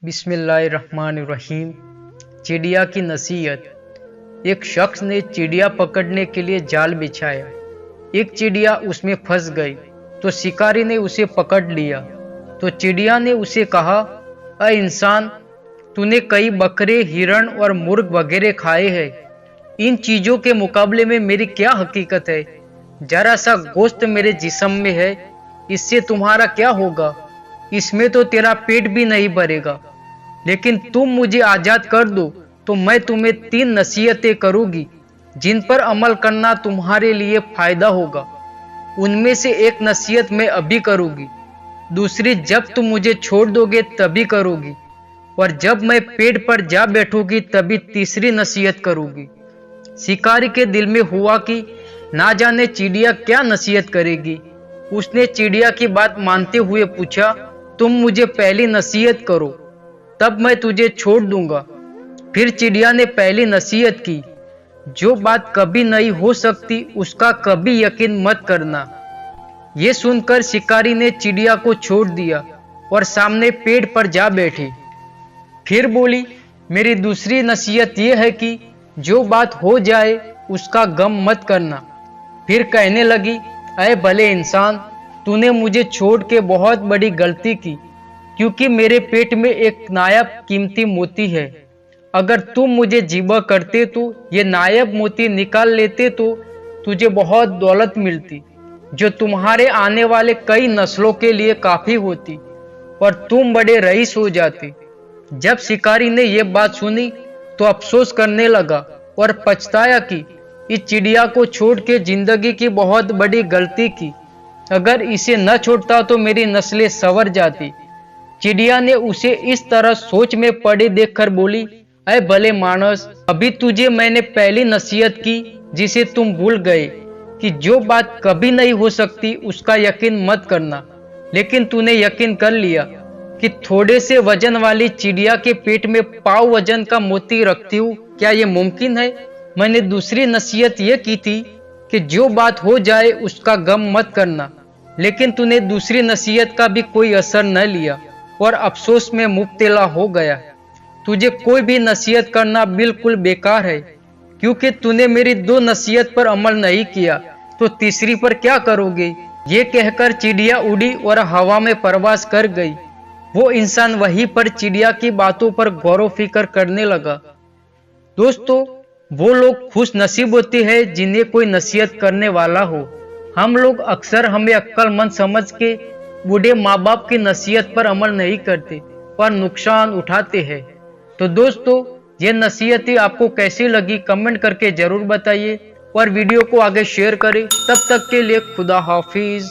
बिस्मिल्लाहिर्रहमानिर्रहीम। चिड़िया की नसीहत। एक शख्स ने चिड़िया पकड़ने के लिए जाल बिछाया। एक चिड़िया उसमें फंस गई तो शिकारी ने उसे पकड़ लिया। तो चिड़िया ने उसे कहा, अ इंसान, तूने कई बकरे, हिरण और मुर्ग वगैरह खाए हैं। इन चीज़ों के मुकाबले में मेरी क्या हकीकत है? जरा सा गोश्त मेरे जिस्म में है, इससे तुम्हारा क्या होगा? इसमें तो तेरा पेट भी नहीं भरेगा। लेकिन तुम मुझे आज़ाद कर दो तो मैं तुम्हें 3 नसीहतें करूँगी जिन पर अमल करना तुम्हारे लिए फ़ायदा होगा। उनमें से एक नसीहत मैं अभी करूँगी, दूसरी जब तुम मुझे छोड़ दोगे तभी करूँगी, और जब मैं पेड़ पर जा बैठूंगी तभी तीसरी नसीहत करूँगी। शिकारी के दिल में हुआ कि ना जाने चिड़िया क्या नसीहत करेगी। उसने चिड़िया की बात मानते हुए पूछा, तुम मुझे पहली नसीहत करो, तब मैं तुझे छोड़ दूंगा। फिर चिड़िया ने पहली नसीहत की, जो बात कभी नहीं हो सकती उसका कभी यकीन मत करना। ये सुनकर शिकारी ने चिड़िया को छोड़ दिया और सामने पेड़ पर जा बैठी। फिर बोली, मेरी दूसरी नसीहत ये है कि जो बात हो जाए उसका गम मत करना। फिर कहने लगी, अय भले इंसान, तूने मुझे छोड़ के बहुत बड़ी गलती की, क्योंकि मेरे पेट में एक नायाब कीमती मोती है। अगर तुम मुझे जिबा करते तो ये नायाब मोती निकाल लेते तो तुझे बहुत दौलत मिलती, जो तुम्हारे आने वाले कई नस्लों के लिए काफ़ी होती, और तुम बड़े रईस हो जाते। जब शिकारी ने यह बात सुनी तो अफसोस करने लगा और पछताया कि इस चिड़िया को छोड़ के जिंदगी की बहुत बड़ी गलती की। अगर इसे न छोड़ता तो मेरी नस्लें संवर जाती। चिड़िया ने उसे इस तरह सोच में पड़े देखकर बोली, अय भले मानस, अभी तुझे मैंने पहली नसीहत की जिसे तुम भूल गए कि जो बात कभी नहीं हो सकती उसका यकीन मत करना। लेकिन तूने यकीन कर लिया कि थोड़े से वजन वाली चिड़िया के पेट में पाव वजन का मोती रखती हूँ। क्या ये मुमकिन है? मैंने दूसरी नसीहत ये की थी कि जो बात हो जाए उसका गम मत करना, लेकिन तूने दूसरी नसीहत का भी कोई असर न लिया और अफसोस में मुब्तला हो गया। तुझे कोई भी नसीहत करना बिल्कुल बेकार है, क्योंकि तूने मेरी 2 नसीहत पर अमल नहीं किया तो तीसरी पर क्या करोगे? ये कहकर चिड़िया उड़ी और हवा में परवास कर गई। वो इंसान वहीं पर चिड़िया की बातों पर गौर फिक्र करने लगा। दोस्तों, वो लोग खुश नसीब होते हैं जिन्हें कोई नसीहत करने वाला हो। हम लोग अक्सर हमें अक्लमंद समझ के बूढ़े माँ बाप की नसीहत पर अमल नहीं करते, पर नुकसान उठाते हैं। तो दोस्तों, ये नसीहतें आपको कैसी लगी कमेंट करके जरूर बताइए और वीडियो को आगे शेयर करें। तब तक के लिए खुदा हाफिज।